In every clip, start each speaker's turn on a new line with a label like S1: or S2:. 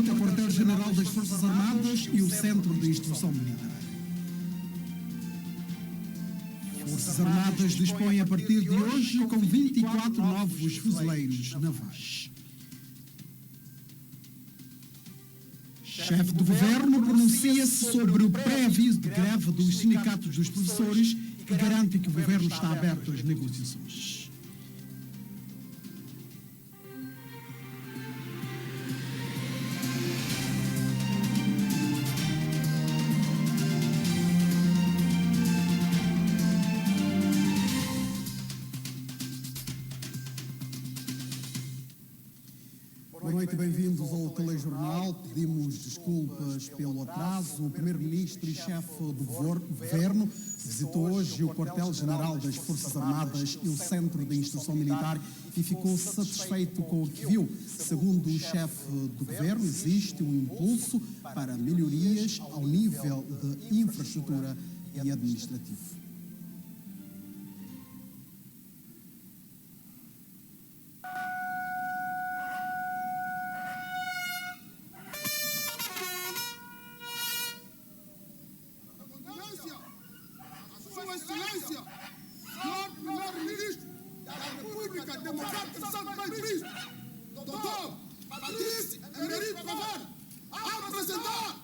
S1: visita ao Quartel-General das Forças Armadas e o Centro de Instrução Militar. Forças Armadas dispõem a partir de hoje com 24 novos fuzileiros navais. Chefe do Governo pronuncia-se sobre o pré-aviso de greve dos sindicatos dos professores que garante que o Governo está aberto às negociações. Boa noite, bem-vindos ao Telejornal. Pedimos desculpas pelo atraso. O Primeiro-Ministro e chefe do Governo visitou hoje o Quartel-General das Forças Armadas e o Centro de Instrução Militar e ficou satisfeito com o que viu. Segundo o chefe do Governo, existe um impulso para melhorias ao nível de infraestrutura e administrativo.
S2: Sua Excelência, Senhor Primeiro-Ministro da República Democrática de Santo Meio Príncipe, Dr. Patrício Emerito Cavani, a apresentar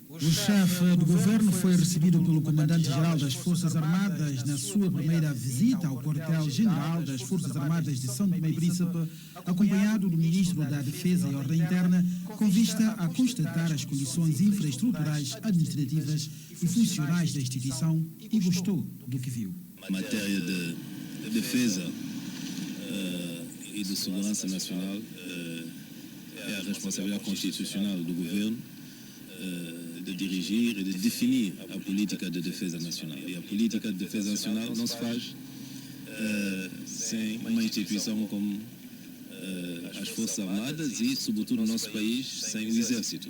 S1: O chefe do governo foi recebido pelo comandante-geral das Forças Armadas na sua primeira visita ao quartel-general das Forças Armadas de São Tomé e Príncipe, acompanhado do ministro da Defesa e Ordem Interna, com vista a constatar as condições infraestruturais, administrativas e funcionais da instituição e gostou do que viu.
S3: Matéria de defesa e de segurança nacional é a responsabilidade constitucional do governo de dirigir e de definir a política de defesa nacional. E a política de defesa nacional não se faz sem uma instituição como as Forças Armadas e, sobretudo, no nosso país, sem o Exército,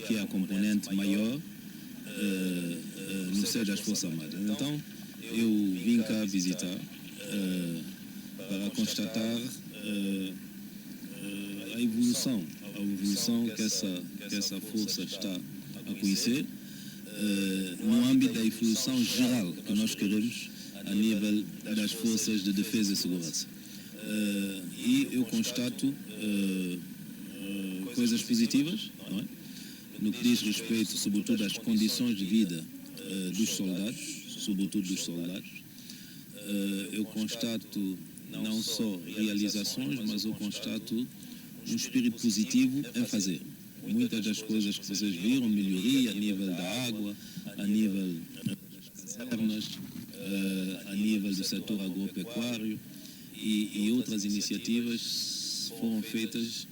S3: que é a componente maior no seio das Forças Armadas. Então, eu vim cá visitar para constatar a evolução que essa força está a conhecer no âmbito da evolução geral que nós queremos a nível das forças de defesa e segurança. E eu constato coisas positivas, não é? No que diz respeito, sobretudo, às condições de vida dos soldados, sobretudo dos soldados. Eu constato não só realizações, mas eu constato um espírito positivo em fazer. Muitas das coisas que vocês viram, melhoria a nível da água, a nível das casernas, a nível do setor agropecuário e outras iniciativas foram feitas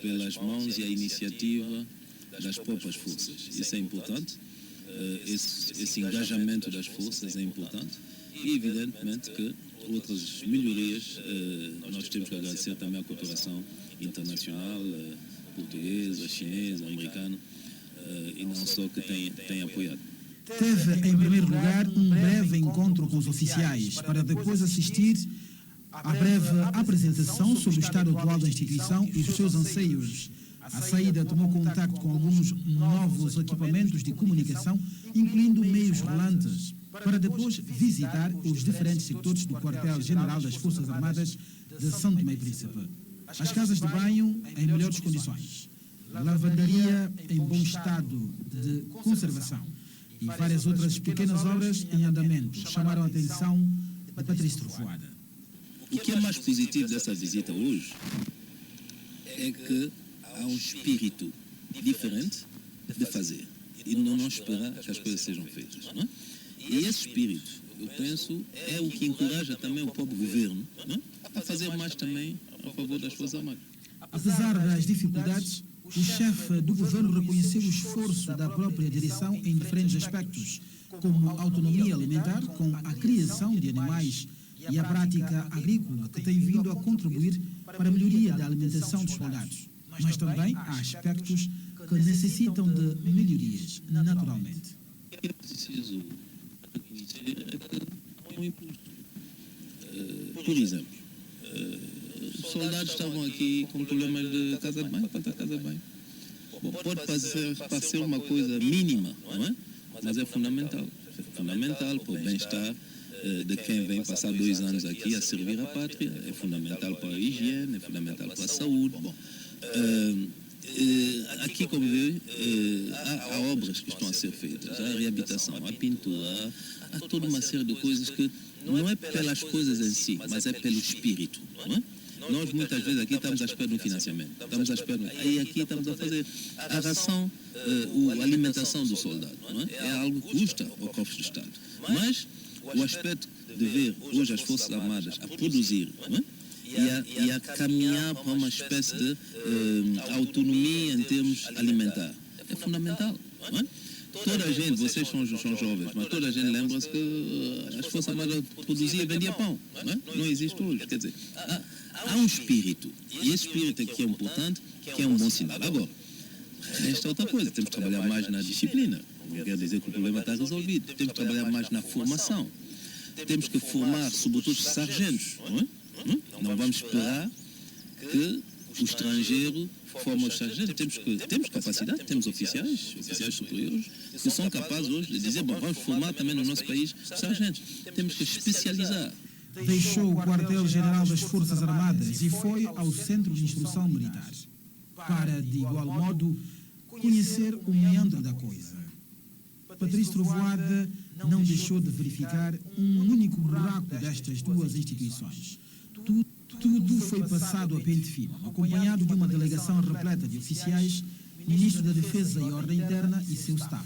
S3: pelas mãos e a iniciativa das próprias forças. Isso é importante, esse engajamento das forças é importante e, evidentemente, que outras melhorias nós temos que agradecer também à cooperação internacional, portuguesa, chinesa, americana, e não só que tem apoiado.
S1: Teve, em primeiro lugar, um breve encontro com os oficiais, para depois assistir à breve apresentação sobre o estado atual da instituição e os seus anseios. À saída, tomou contacto com alguns novos equipamentos de comunicação, incluindo meios rolantes, para depois visitar os diferentes setores do quartel-general das Forças Armadas de São Tomé e Príncipe. As casas de banho em melhores condições, lavandaria em bom estado de conservação e várias outras pequenas obras em andamento chamaram a atenção de Patrício Trovoada.
S3: O que é mais positivo dessa visita hoje é que há um espírito diferente de fazer e não esperar que as coisas sejam feitas, não é? E esse espírito, eu penso, é o que encoraja também o próprio governo, não é? A fazer mais também a favor das Forças Armadas.
S1: Apesar das dificuldades, o chefe do governo reconheceu o esforço da própria direção em diferentes aspectos, como a autonomia alimentar, com a criação de animais e a prática agrícola, que tem vindo a contribuir para a melhoria da alimentação dos soldados. Mas também há aspectos que necessitam de melhorias, naturalmente.
S3: É preciso reconhecer que há um impulso. Por exemplo, soldados estavam aqui com problemas de casa de banho, para ter casa de banho. Bom, pode parecer uma coisa mínima, não é? Mas é fundamental. É fundamental para o bem-estar de quem vem passar 2 anos aqui a servir a pátria. É fundamental para a higiene, é fundamental para a saúde. Bom, aqui, como vê, há obras que estão a ser feitas, há reabilitação, há pintura, há toda uma série de coisas que não é pelas coisas em si, mas é pelo espírito, não é? Nós muitas vezes aqui estamos à espera de um financiamento, estamos à espera, aí aqui estamos a fazer a ração, a alimentação do soldado, não é? É algo que custa ao cofre do Estado, mas o aspecto de ver hoje as Forças Armadas a produzir, não é? E a caminhar para uma espécie de autonomia em termos alimentares. É fundamental, não é? Toda a gente, vocês são jovens, mas toda a gente lembra-se que as Forças Armadas produziam e vendiam pão, não é? Não existe hoje, quer dizer, há um espírito, e esse espírito aqui é importante, que é um bom sinal. Agora, esta é outra coisa, temos que trabalhar mais na disciplina, não quer dizer que o problema está resolvido, temos que trabalhar mais na formação, temos que formar, sobretudo, sargentos, não é? Não vamos esperar que o estrangeiro forme os sargentos. Temos capacidade, temos oficiais superiores, que são capazes hoje de dizer, bom, vamos formar também no nosso país sargentos. Temos que especializar.
S1: Deixou o quartel-general das Forças Armadas e foi ao Centro de Instrução Militar, para, de igual modo, conhecer o meandro da coisa. Patrício Trovoada não deixou de verificar um único buraco destas duas instituições. Tudo foi passado a pente fino, acompanhado de uma delegação repleta de oficiais, Ministro da Defesa e Ordem Interna e seu staff.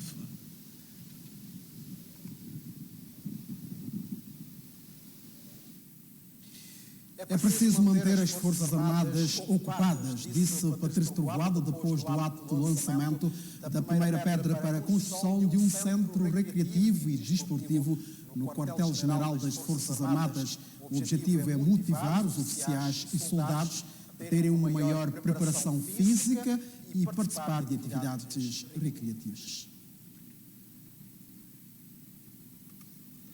S4: É preciso manter as Forças Armadas ocupadas, disse Patrício Trovoada depois do ato de lançamento da primeira pedra para a construção de um centro recreativo e desportivo no quartel-general das Forças Armadas. O objetivo é motivar os oficiais e soldados a terem uma maior preparação física e participar de atividades recreativas.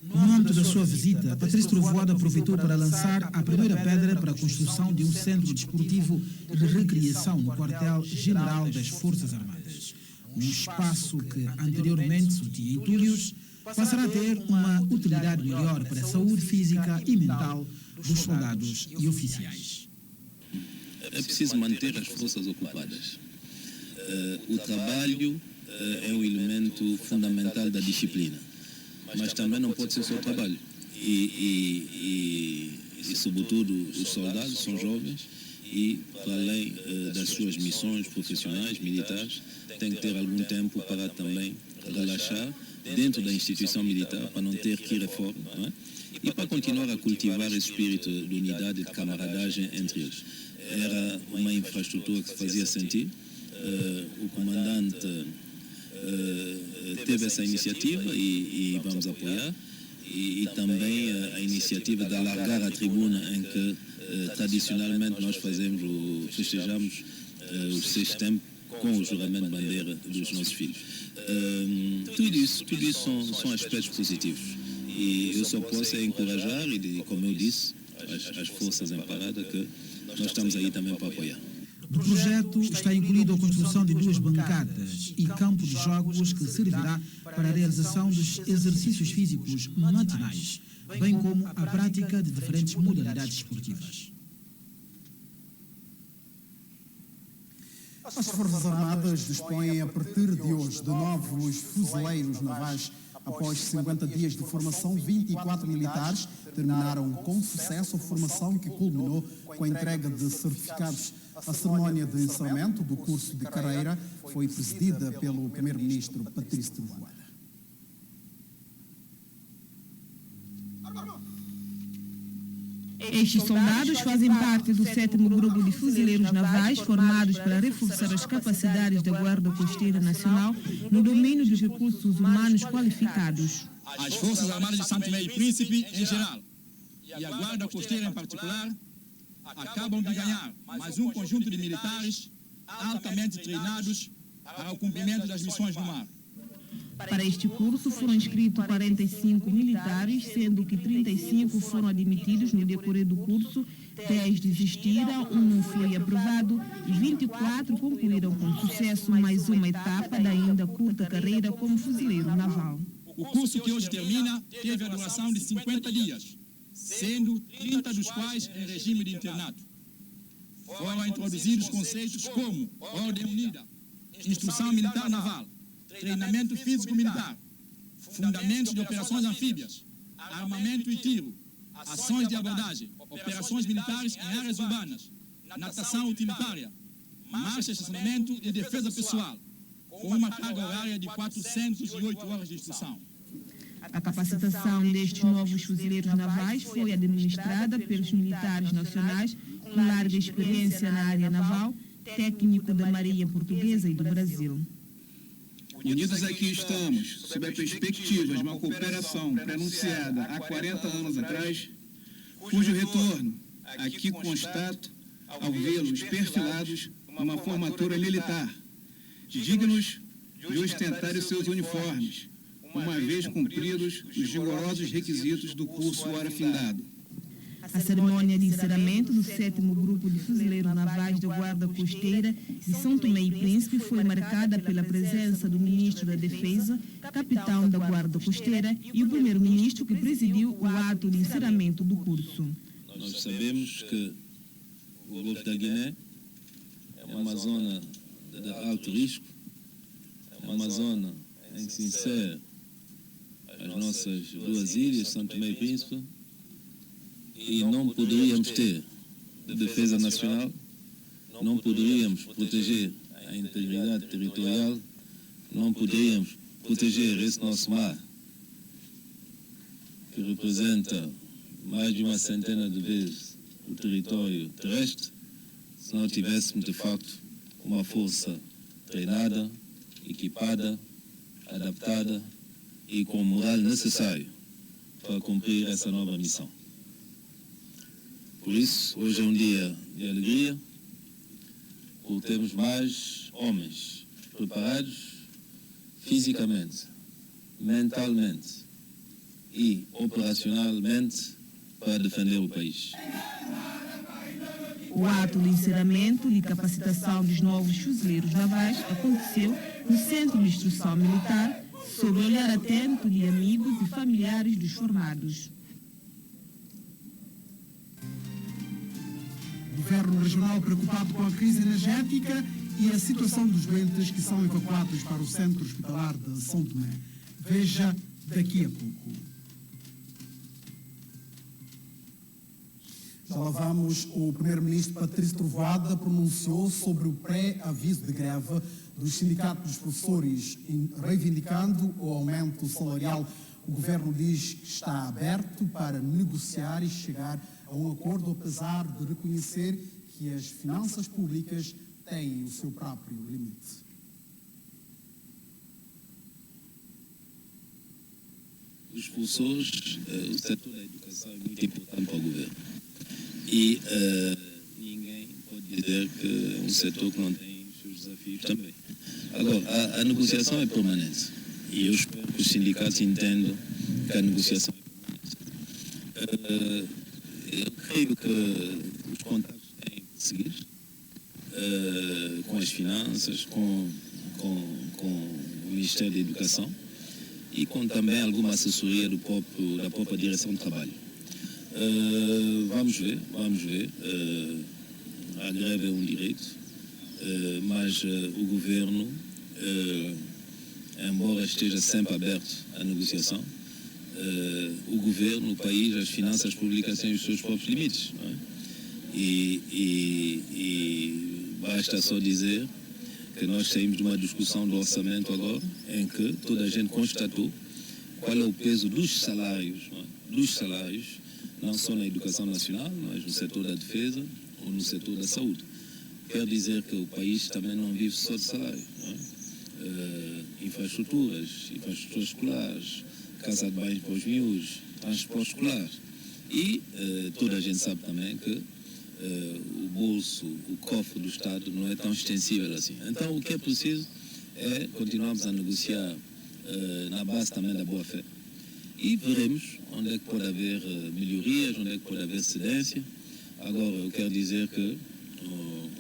S1: No âmbito da sua visita, Patrício Trovoada aproveitou para lançar a primeira pedra para a construção de um centro desportivo de recreação no quartel-general das Forças Armadas. Um espaço que anteriormente só tinha entulhos, passará a ter uma utilidade melhor para a saúde física e mental dos soldados e oficiais.
S3: É preciso manter as forças ocupadas. O trabalho é um elemento fundamental da disciplina, mas também não pode ser só o trabalho. E sobretudo, os soldados são jovens e, para além das suas missões profissionais, militares, têm que ter algum tempo para também relaxar dentro da instituição militar, para não ter que ir fora, não é? E para continuar a cultivar esse espírito de unidade e de camaradagem entre eles. Era uma infraestrutura que se fazia sentir. O comandante teve essa iniciativa e vamos apoiar, e também a iniciativa de alargar a tribuna em que tradicionalmente nós festejamos o 6 de setembro com o juramento de bandeira dos nossos filhos. Tudo isso são aspectos positivos, e eu só posso encorajar, e como eu disse, as forças em parada, que nós estamos aí também para apoiar.
S1: Do projeto está incluído a construção de 2 bancadas e campo de jogos que servirá para a realização dos exercícios físicos matinais, bem como a prática de diferentes modalidades esportivas.
S4: As Forças Armadas dispõem a partir de hoje de novos fuzileiros navais. Após 50 dias de formação, 24 militares terminaram com sucesso a formação, que culminou com a entrega de certificados. A cerimónia de encerramento do curso de carreira foi presidida pelo primeiro-ministro Patrício Trovoada.
S5: Estes soldados fazem parte do 7º Grupo de Fuzileiros Navais, formados para reforçar as capacidades da Guarda Costeira Nacional no domínio dos recursos humanos qualificados.
S6: As Forças Armadas de Santo Tomé e Príncipe, em geral, e a Guarda Costeira, em particular, acabam de ganhar mais um conjunto de militares altamente treinados para o cumprimento das missões no mar.
S5: Para este curso foram inscritos 45 militares, sendo que 35 foram admitidos no decorrer do curso, 10 desistiram, 1 não foi aprovado e 24 concluíram com sucesso mais uma etapa da ainda curta carreira como fuzileiro naval.
S6: O curso que hoje termina teve a duração de 50 dias, sendo 30 dos quais em regime de internato. Foram introduzidos conceitos como ordem unida, instrução militar naval, treinamento físico-militar, fundamentos de operações anfíbias, armamento e tiro, ações de abordagem, operações militares em áreas urbanas, natação utilitária, marcha, estacionamento e defesa pessoal, com uma carga horária de 408 horas de instrução.
S5: A capacitação destes novos fuzileiros navais foi administrada pelos militares nacionais com larga experiência na área naval, técnico da Marinha Portuguesa e do Brasil.
S7: Unidos aqui estamos, sob a perspectiva de uma cooperação preanunciada há 40 anos atrás, cujo retorno aqui constato ao vê-los perfilados numa formatura militar, dignos de ostentar os seus uniformes, uma vez cumpridos os rigorosos requisitos do curso hora findado.
S5: A cerimônia de encerramento do 7º Grupo de Fuzileiros Navais da Guarda Costeira de São Tomé e Príncipe foi marcada pela presença do Ministro da Defesa, capitão da Guarda Costeira e o Primeiro-Ministro que presidiu o ato de encerramento do curso.
S3: Nós sabemos que o Golfo da Guiné é uma zona de alto risco, é uma zona em que se insere as nossas duas ilhas, São Tomé e Príncipe, e não poderíamos ter defesa nacional, não poderíamos proteger a integridade territorial, não poderíamos proteger esse nosso mar, que representa mais de uma centena de vezes o território terrestre, se não tivéssemos, de facto, uma força treinada, equipada, adaptada e com o moral necessário para cumprir essa nova missão. Por isso, hoje é um dia de alegria, por termos mais homens preparados fisicamente, mentalmente e operacionalmente para defender o país.
S5: O ato de encerramento de capacitação dos novos fuzileiros navais aconteceu no Centro de Instrução Militar, sob o olhar atento de amigos e familiares dos formados.
S4: O Governo Regional preocupado com a crise energética e a situação dos doentes que são evacuados para o Centro Hospitalar de São Tomé. Veja daqui a pouco. Já lá vamos. O Primeiro-Ministro Patrício Trovoada pronunciou sobre o pré-aviso de greve dos sindicatos dos professores, reivindicando o aumento salarial. O Governo diz que está aberto para negociar e chegar a um acordo, apesar de reconhecer que as finanças públicas têm o seu próprio limite.
S3: Os professores, o setor da educação é muito importante para o governo. E ninguém pode dizer que é um setor que não tem os seus desafios também. Agora, a negociação é permanente. E eu espero que os sindicatos entendam que a negociação é permanente. Eu creio que os contatos têm que seguir com as finanças, com o Ministério da Educação e com também alguma assessoria da própria Direção do Trabalho. Vamos ver. A greve é um direito, mas o governo, embora esteja sempre aberto à negociação, o governo, o país, as finanças públicas têm os seus próprios limites. Não é? E basta só dizer que nós saímos de uma discussão do orçamento agora, em que toda a gente constatou qual é o peso dos salários, não é? Dos salários, não só na educação nacional, mas no setor da defesa ou no setor da saúde. Quer dizer que o país também não vive só de salário. Não é? Infraestruturas escolares, casa de banho para os miúdos, transporte escolar. E toda a gente sabe também que o bolso, o cofre do Estado não é tão extensível assim. Então, o que é preciso é continuarmos a negociar na base também da boa-fé. E veremos onde é que pode haver melhorias, onde é que pode haver cedência. Agora, eu quero dizer que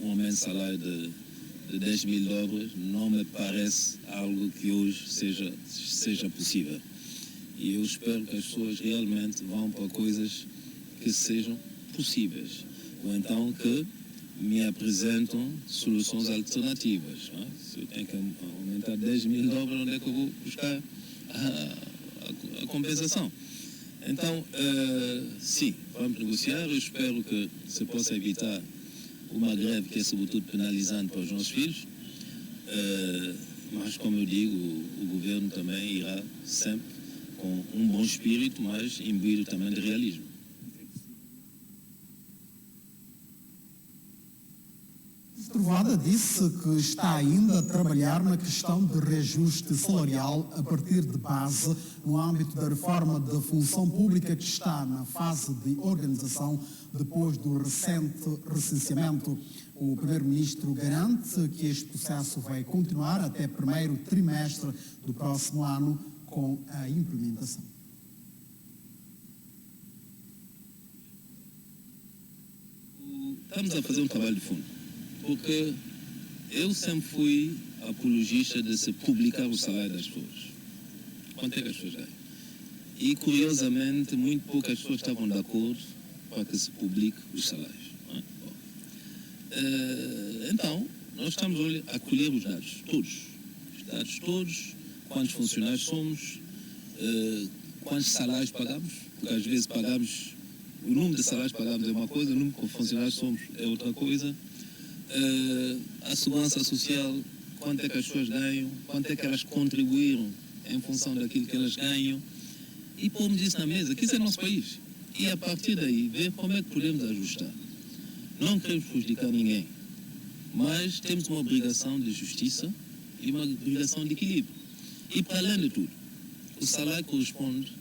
S3: um aumento de salário de 10 mil dólares não me parece algo que hoje seja possível. E eu espero que as pessoas realmente vão para coisas que sejam possíveis. Ou então que me apresentam soluções alternativas. Não é? Se eu tenho que aumentar 10 mil dólares, onde é que eu vou buscar a compensação? Então, sim, vamos negociar. Eu espero que se possa evitar uma greve que é sobretudo penalizante para os nossos filhos. Mas, como eu digo, o governo também irá sempre com um bom espírito, mas imbuído também de realismo.
S4: Trovoada disse que está ainda a trabalhar na questão de reajuste salarial a partir de base no âmbito da reforma da função pública que está na fase de organização depois do recente recenseamento. O primeiro-ministro garante que este processo vai continuar até primeiro trimestre do próximo ano com a implementação.
S3: Estamos a fazer um trabalho de fundo. Porque eu sempre fui apologista de se publicar o salário das pessoas. Quanto é que as pessoas ganham? E, curiosamente, muito poucas pessoas estavam de acordo para que se publique os salários. Não é? Então, nós estamos a colher os dados, todos. Os dados todos, quantos funcionários somos, quantos salários pagamos, porque às vezes pagamos, o número de salários pagamos é uma coisa, o número de funcionários somos é outra coisa. A segurança social, quanto é que as pessoas ganham, quanto é que elas contribuíram em função daquilo que elas ganham, e pomos isso na mesa, que isso é nosso país. E a partir daí, ver como é que podemos ajustar. Não queremos prejudicar ninguém, mas temos uma obrigação de justiça e uma obrigação de equilíbrio. E para além de tudo, o salário corresponde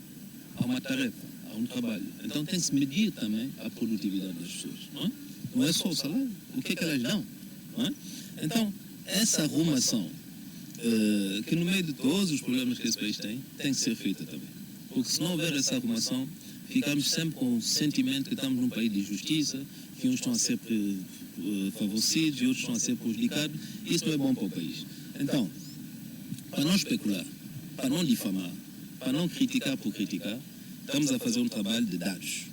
S3: a uma tarefa, a um trabalho. Então tem que se medir também a produtividade das pessoas, não é? Não é só o salário, o que é que elas dão. Não é? Então, essa arrumação, que no meio de todos os problemas que esse país tem que ser feita também. Porque se não houver essa arrumação, ficamos sempre com o sentimento que estamos num país de justiça, que uns estão a ser favorecidos e outros estão a ser prejudicados, e isso não é bom para o país. Então, para não especular, para não difamar, para não criticar por criticar, estamos a fazer um trabalho de dados.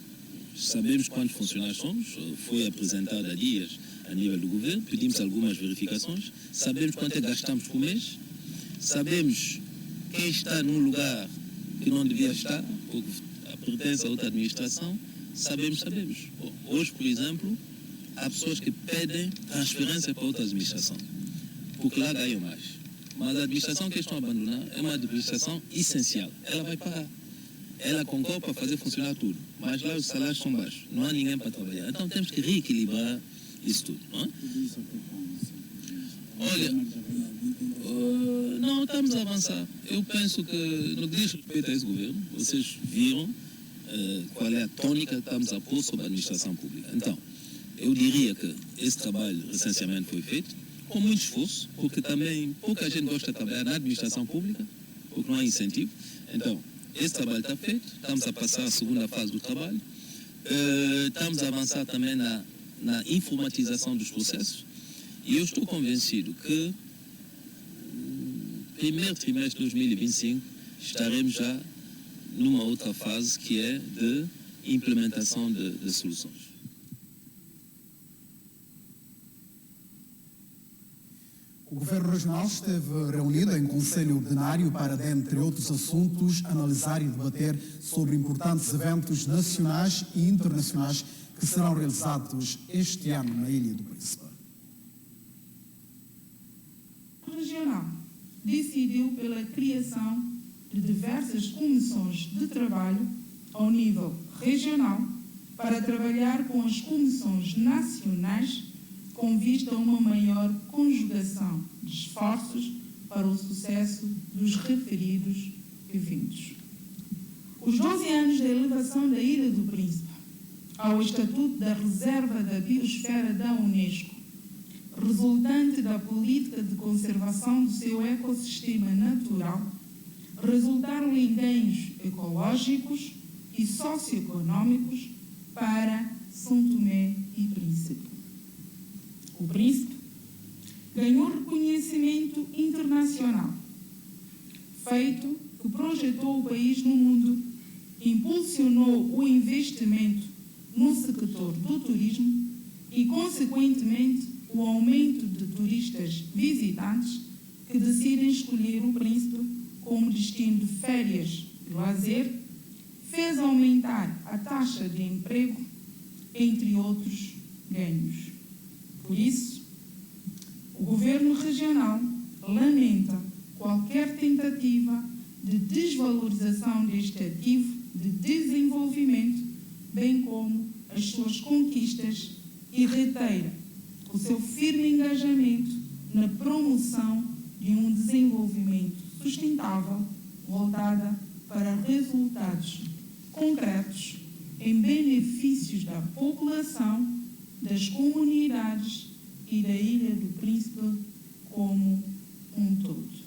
S3: Sabemos quantos funcionários somos, foi apresentado há dias a nível do governo, pedimos algumas verificações, sabemos quanto é que gastamos por mês, sabemos quem está num lugar que não devia estar, porque pertence a outra administração, sabemos. Bom, hoje, por exemplo, há pessoas que pedem transferência para outra administração, porque lá ganham mais. Mas a administração que estão a abandonar é uma administração essencial, ela vai pagar. Ela concorre para fazer funcionar tudo, mas lá os salários são baixos, não há ninguém para trabalhar. Então temos que reequilibrar isso tudo, não é? Olha, não, estamos a avançar. Eu penso que, no que diz respeito a esse governo, vocês viram qual é a tônica que estamos a pôr sobre a administração pública. Então, eu diria que esse trabalho de recenseamento foi feito com muito esforço, porque também pouca gente gosta de trabalhar na administração pública, porque não há incentivo. Então, esse trabalho está feito, estamos a passar a segunda fase do trabalho, estamos a avançar também na informatização dos processos, e eu estou convencido que no primeiro trimestre de 2025 estaremos já numa outra fase que é de implementação de soluções.
S4: O Governo Regional esteve reunido em Conselho Ordinário para, dentre outros assuntos, analisar e debater sobre importantes eventos nacionais e internacionais que serão realizados este ano na Ilha do Príncipe.
S8: O Regional decidiu pela criação de diversas comissões de trabalho ao nível regional para trabalhar com as comissões nacionais com vista a uma maior conjugação de esforços para o sucesso dos referidos eventos. Os 12 anos da elevação da Ilha do Príncipe ao Estatuto da Reserva da Biosfera da Unesco, resultante da política de conservação do seu ecossistema natural, resultaram em ganhos ecológicos e socioeconômicos para São Tomé e Príncipe. O Príncipe ganhou reconhecimento internacional, feito que projetou o país no mundo, impulsionou o investimento no setor do turismo e, consequentemente, o aumento de turistas visitantes que decidem escolher o Príncipe como destino de férias e lazer, fez aumentar a taxa de emprego, entre outros ganhos. Por isso, o Governo Regional lamenta qualquer tentativa de desvalorização deste ativo de desenvolvimento, bem como as suas conquistas, e reitera o seu firme engajamento na promoção de um desenvolvimento sustentável voltada para resultados concretos em benefícios da população, das comunidades e da Ilha do Príncipe como um todo.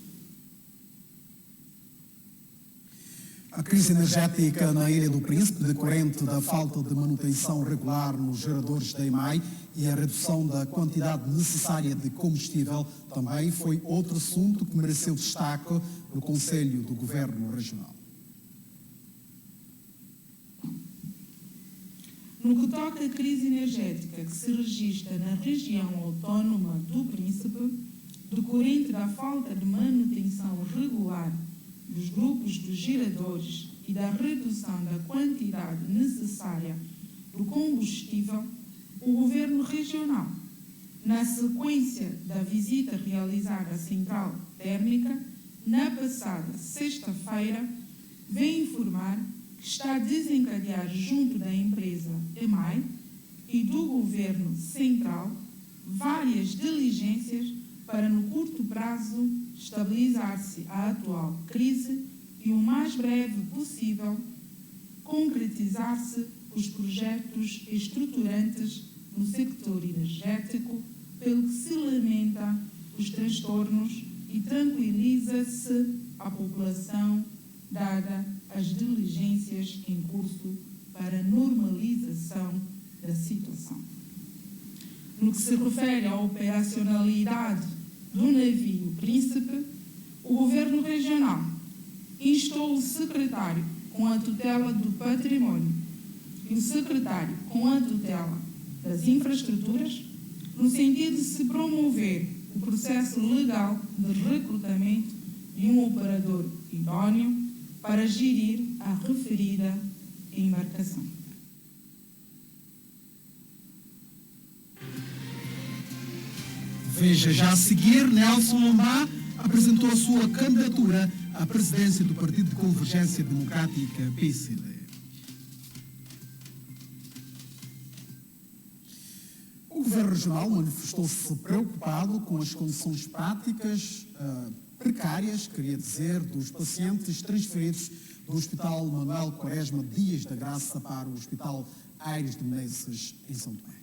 S4: A crise energética na Ilha do Príncipe, decorrente da falta de manutenção regular nos geradores da EMAI e a redução da quantidade necessária de combustível, também foi outro assunto que mereceu destaque no Conselho do Governo Regional.
S8: No que toca à crise energética que se registra na região autónoma do Príncipe, decorrente da falta de manutenção regular dos grupos dos geradores e da redução da quantidade necessária do combustível, o Governo Regional, na sequência da visita realizada à central térmica, na passada sexta-feira, vem informar que está a desencadear junto da empresa EMAI e do Governo Central várias diligências para, no curto prazo, estabilizar-se a atual crise e, o mais breve possível, concretizar-se os projetos estruturantes no sector energético, pelo que se lamenta os transtornos e tranquiliza-se a população, dada as diligências em curso para normalização da situação. No que se refere à operacionalidade do navio Príncipe, o Governo Regional instou o secretário com a tutela do património e o secretário com a tutela das infraestruturas, no sentido de se promover o processo legal de recrutamento de um operador idóneo para gerir a referida embarcação.
S1: Veja já a seguir, Nelson Lombá apresentou a sua candidatura à presidência do Partido de Convergência Democrática, PCD.
S4: O Governo Regional manifestou-se preocupado com as condições práticas precárias, queria dizer, dos pacientes transferidos do Hospital Manuel Quaresma Dias da Graça para o Hospital Aires de Menezes, em São Tomé.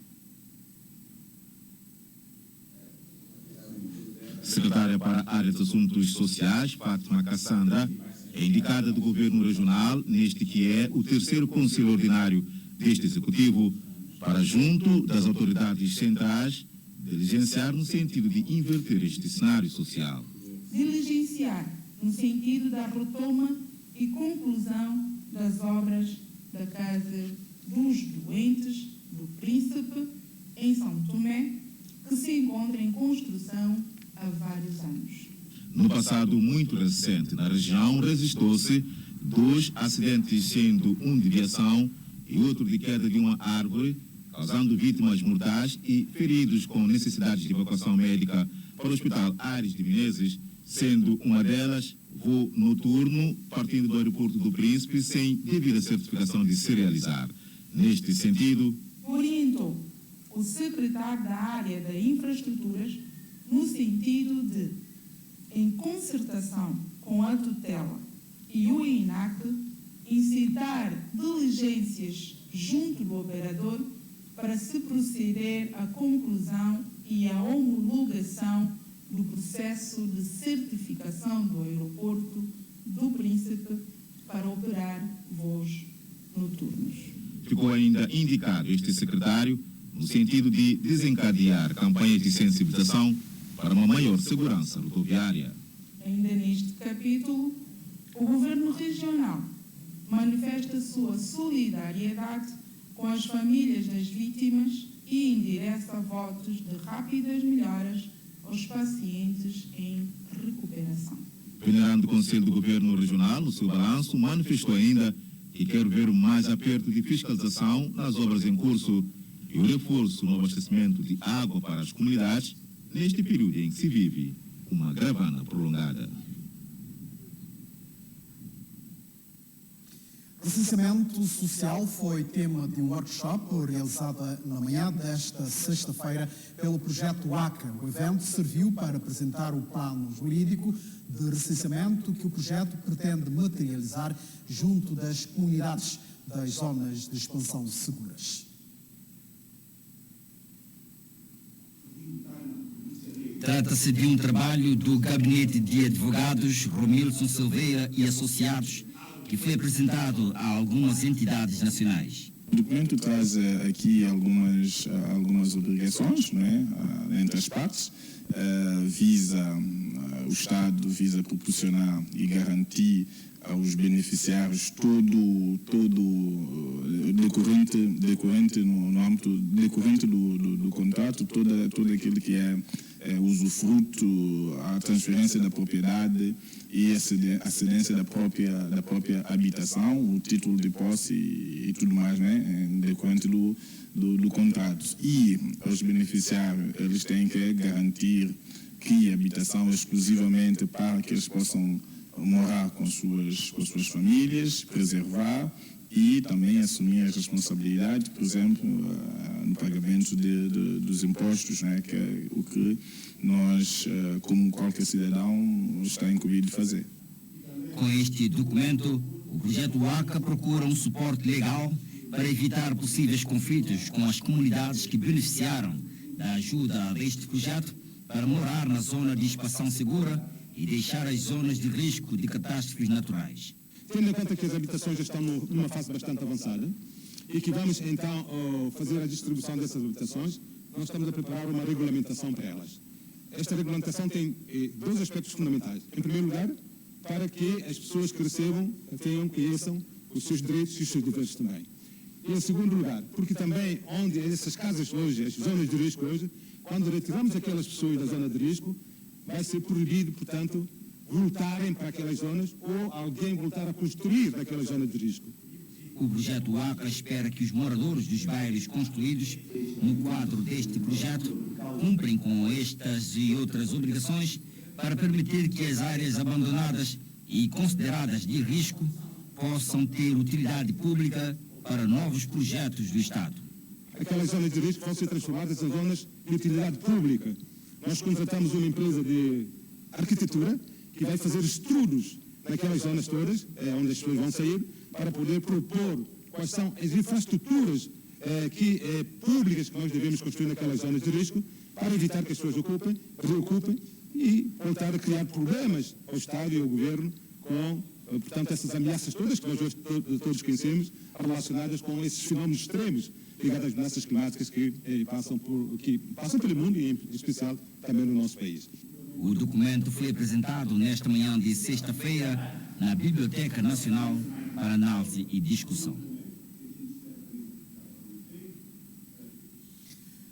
S9: Secretária para a área de Assuntos Sociais, Fátima Cassandra, é indicada do Governo Regional neste que é o terceiro Conselho Ordinário deste Executivo, para, junto das autoridades centrais, diligenciar no sentido de inverter este cenário social.
S8: Diligenciar no sentido da retoma e conclusão das obras da Casa dos Doentes do Príncipe, em São Tomé, que se encontra em construção há vários anos.
S9: No passado muito recente, na região, registrou-se 2 acidentes, sendo um de viação e outro de queda de uma árvore, causando vítimas mortais e feridos com necessidades de evacuação médica para o Hospital Aires de Menezes, sendo uma delas voo noturno partindo do aeroporto do Príncipe sem devida certificação de se realizar. Neste sentido,
S8: orientou o secretário da área da infraestruturas no sentido de, em concertação com a tutela e o INAC, incitar diligências junto do operador para se proceder à conclusão e à homologação do processo de certificação do aeroporto do Príncipe para operar voos noturnos.
S9: Ficou ainda indicado este secretário no sentido de desencadear campanhas de sensibilização para uma maior segurança rodoviária.
S8: Ainda neste capítulo, o Governo Regional manifesta sua solidariedade com as famílias das vítimas e endereça votos de rápidas melhoras aos pacientes em recuperação.
S9: Venerando o Conselho do Governo Regional, no seu balanço, manifestou ainda que quer ver mais aperto de fiscalização nas obras em curso e o reforço no abastecimento de água para as comunidades neste período em que se vive uma caravana prolongada.
S4: Recenseamento social foi tema de um workshop realizado na manhã desta sexta-feira pelo projeto ACA. O evento serviu para apresentar o plano jurídico de recenseamento que o projeto pretende materializar junto das comunidades das zonas de expansão seguras.
S10: Trata-se de um trabalho do Gabinete de Advogados Romilson Silveira e Associados, que foi apresentado a algumas entidades nacionais.
S11: O documento traz aqui algumas obrigações, entre as partes. O Estado visa proporcionar e garantir aos beneficiários todo decorrente no âmbito decorrente do contrato, todo aquilo que é usufruto, a transferência da propriedade e a cedência da própria habitação, o título de posse e tudo mais, decorrente do contrato. E os beneficiários, eles têm que garantir que a habitação exclusivamente para que eles possam morar com suas famílias, preservar e também assumir a responsabilidade, por exemplo, no pagamento dos impostos, que é o que nós, como qualquer cidadão, está incumbido de fazer.
S10: Com este documento, o projeto ACA procura um suporte legal para evitar possíveis conflitos com as comunidades que beneficiaram da ajuda deste projeto para morar na zona de expansão segura e deixar as zonas de risco de catástrofes naturais.
S12: Tendo em conta que as habitações já estão numa fase bastante avançada e que vamos então fazer a distribuição dessas habitações, nós estamos a preparar uma regulamentação para elas. Esta regulamentação tem dois aspectos fundamentais. Em primeiro lugar, para que as pessoas que recebam conheçam os seus direitos e os seus deveres também. E em segundo lugar, porque também onde essas casas hoje, as zonas de risco hoje, quando retiramos aquelas pessoas da zona de risco, vai ser proibido, portanto, voltarem para aquelas zonas ou alguém voltar a construir naquela zona de risco.
S10: O projeto ACA espera que os moradores dos bairros construídos no quadro deste projeto cumprem com estas e outras obrigações para permitir que as áreas abandonadas e consideradas de risco possam ter utilidade pública para novos projetos do Estado.
S12: Aquelas zonas de risco vão ser transformadas em zonas de utilidade pública. Nós contratamos uma empresa de arquitetura que vai fazer estudos naquelas zonas todas, onde as pessoas vão sair, para poder propor quais são as infraestruturas públicas que nós devemos construir naquelas zonas de risco, para evitar que as pessoas reocupem e voltar a criar problemas ao Estado e ao Governo com, portanto, essas ameaças todas que nós hoje todos conhecemos, relacionadas com esses fenómenos extremos ligados às mudanças climáticas que passam pelo mundo e, em especial, também no nosso país.
S10: O documento foi apresentado nesta manhã de sexta-feira na Biblioteca Nacional para análise e discussão.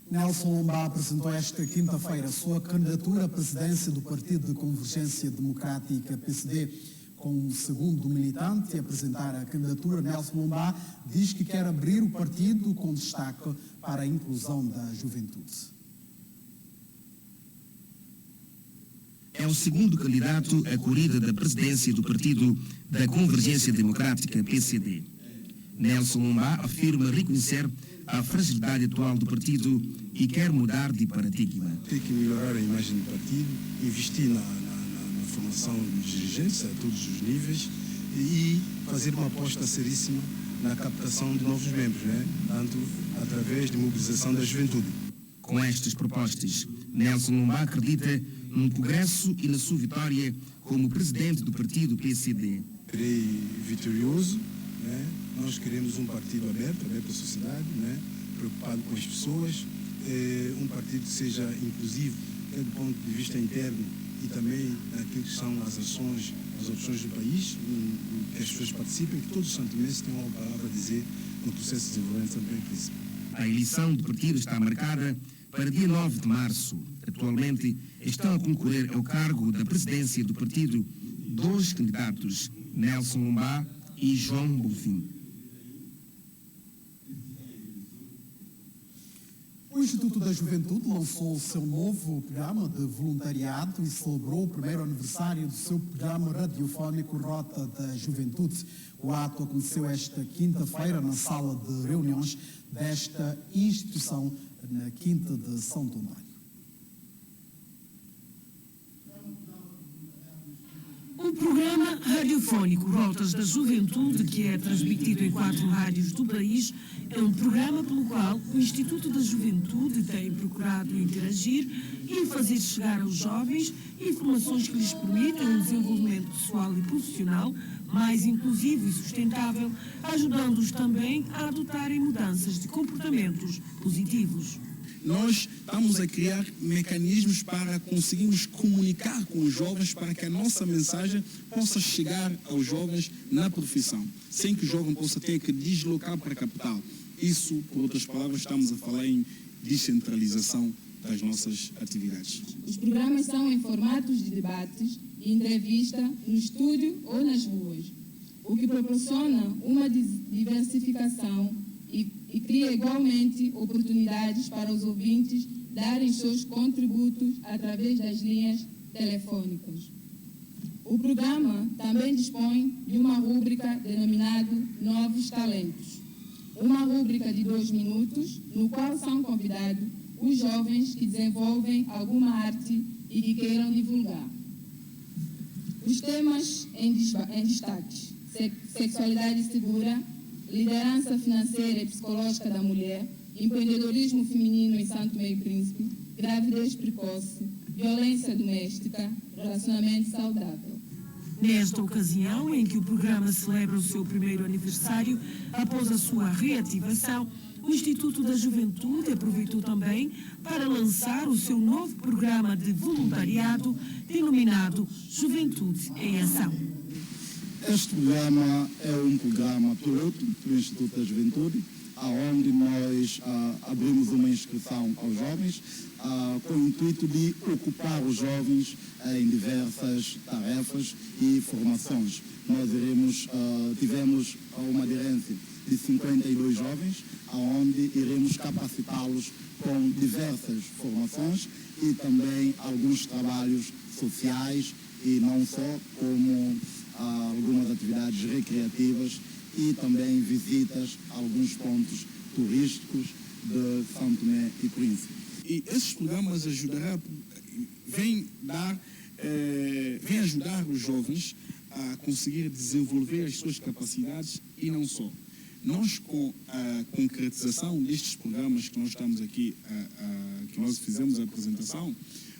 S4: Nelson Lombá apresentou esta quinta-feira a sua candidatura à presidência do Partido de Convergência Democrática, PSD. Com o segundo militante a apresentar a candidatura, Nelson Lombá diz que quer abrir o partido com destaque para a inclusão da juventude.
S13: É o segundo candidato à corrida da presidência do Partido da Convergência Democrática, PCD. Nelson Lombá afirma reconhecer a fragilidade atual do partido e quer mudar de paradigma.
S14: Tem que melhorar a imagem do partido, investir na formação dos dirigentes a todos os níveis e fazer uma aposta seríssima na captação de novos membros, tanto através de mobilização da juventude.
S13: Com estas propostas, Nelson Lombá acredita num progresso e na sua vitória como presidente do partido PCD.
S14: Serei vitorioso, né? Nós queremos um partido aberto à sociedade, né? Preocupado com as pessoas, um partido que seja inclusivo, quer do ponto de vista interno e também naquilo que são as ações, as opções do país, que as pessoas participem, que todos os santomenses tenham uma palavra a dizer no processo de desenvolvimento de Santo Tomé e Príncipe.
S13: A eleição do partido está marcada para dia 9 de março. Atualmente estão a concorrer ao cargo da presidência do partido 2 candidatos, Nelson Lombá e João Bonfim.
S4: O Instituto da Juventude lançou o seu novo programa de voluntariado e celebrou o primeiro aniversário do seu programa radiofónico Rota da Juventude. O ato aconteceu esta quinta-feira na sala de reuniões desta instituição na Quinta de Santo Antônio.
S15: O programa radiofónico Rotas da Juventude, que é transmitido em 4 rádios do país, é um programa pelo qual o Instituto da Juventude tem procurado interagir e fazer chegar aos jovens informações que lhes permitam um desenvolvimento pessoal e profissional mais inclusivo e sustentável, ajudando-os também a adotarem mudanças de comportamentos positivos.
S11: Nós estamos a criar mecanismos para conseguirmos comunicar com os jovens para que a nossa mensagem possa chegar aos jovens na profissão, sem que o jovem possa ter que deslocar para a capital. Isso, por outras palavras, estamos a falar em descentralização das nossas atividades.
S16: Os programas são em formatos de debates e entrevista no estúdio ou nas ruas, o que proporciona uma diversificação e cria igualmente oportunidades para os ouvintes darem seus contributos através das linhas telefônicas. O programa também dispõe de uma rúbrica denominada Novos Talentos, uma rúbrica de 2 minutos, no qual são convidados os jovens que desenvolvem alguma arte e que queiram divulgar. Os temas em destaque: sexualidade segura, liderança financeira e psicológica da mulher, empreendedorismo feminino em Santo Tomé e Príncipe, gravidez precoce, violência doméstica, relacionamento saudável.
S15: Nesta ocasião, em que o programa celebra o seu primeiro aniversário, após a sua reativação, o Instituto da Juventude aproveitou também para lançar o seu novo programa de voluntariado, denominado Juventude em Ação.
S17: Este programa é um programa piloto do Instituto da Juventude, onde nós abrimos uma inscrição aos jovens com o intuito de ocupar os jovens em diversas tarefas e formações. Nós tivemos uma aderência de 52 jovens, onde iremos capacitá-los com diversas formações e também alguns trabalhos sociais e não só, como algumas atividades recreativas e também visitas a alguns pontos turísticos de Santo Tomé e Príncipe.
S11: E esses programas vêm ajudar os jovens a conseguir desenvolver as suas capacidades e não só. Nós, com a concretização destes programas que nós estamos aqui, que nós fizemos a apresentação,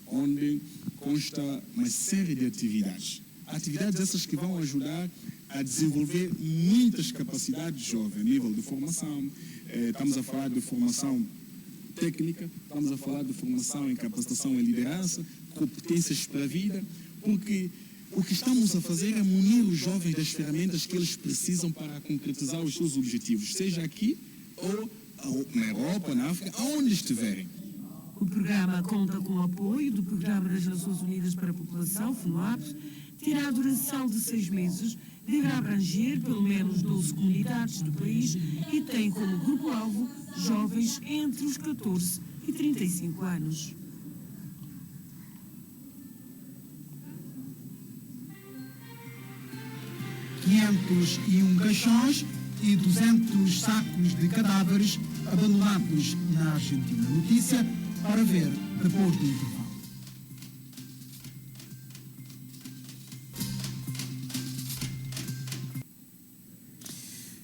S11: onde consta uma série de atividades. Atividades essas que vão ajudar a desenvolver muitas capacidades jovens a nível de formação. Estamos a falar de formação técnica, estamos a falar de formação em capacitação em liderança, competências para a vida, porque o que estamos a fazer é munir os jovens das ferramentas que eles precisam para concretizar os seus objetivos, seja aqui ou na Europa, na África, aonde estiverem.
S15: O programa conta com o apoio do Programa das Nações Unidas para a População, FUNOAP, terá a duração de 6 meses, deverá abranger pelo menos 12 comunidades do país e tem como grupo-alvo jovens entre os 14 e 35 anos.
S1: ...501 caixões e 200 sacos de cadáveres abandonados na Argentina. Notícia para ver depois do intervalo.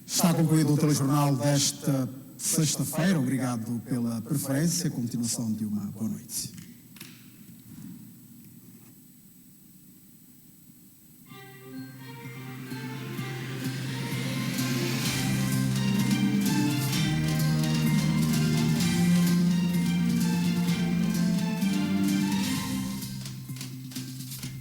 S4: Está concluído o telejornal desta sexta-feira. Obrigado pela preferência. Continuação de uma boa noite.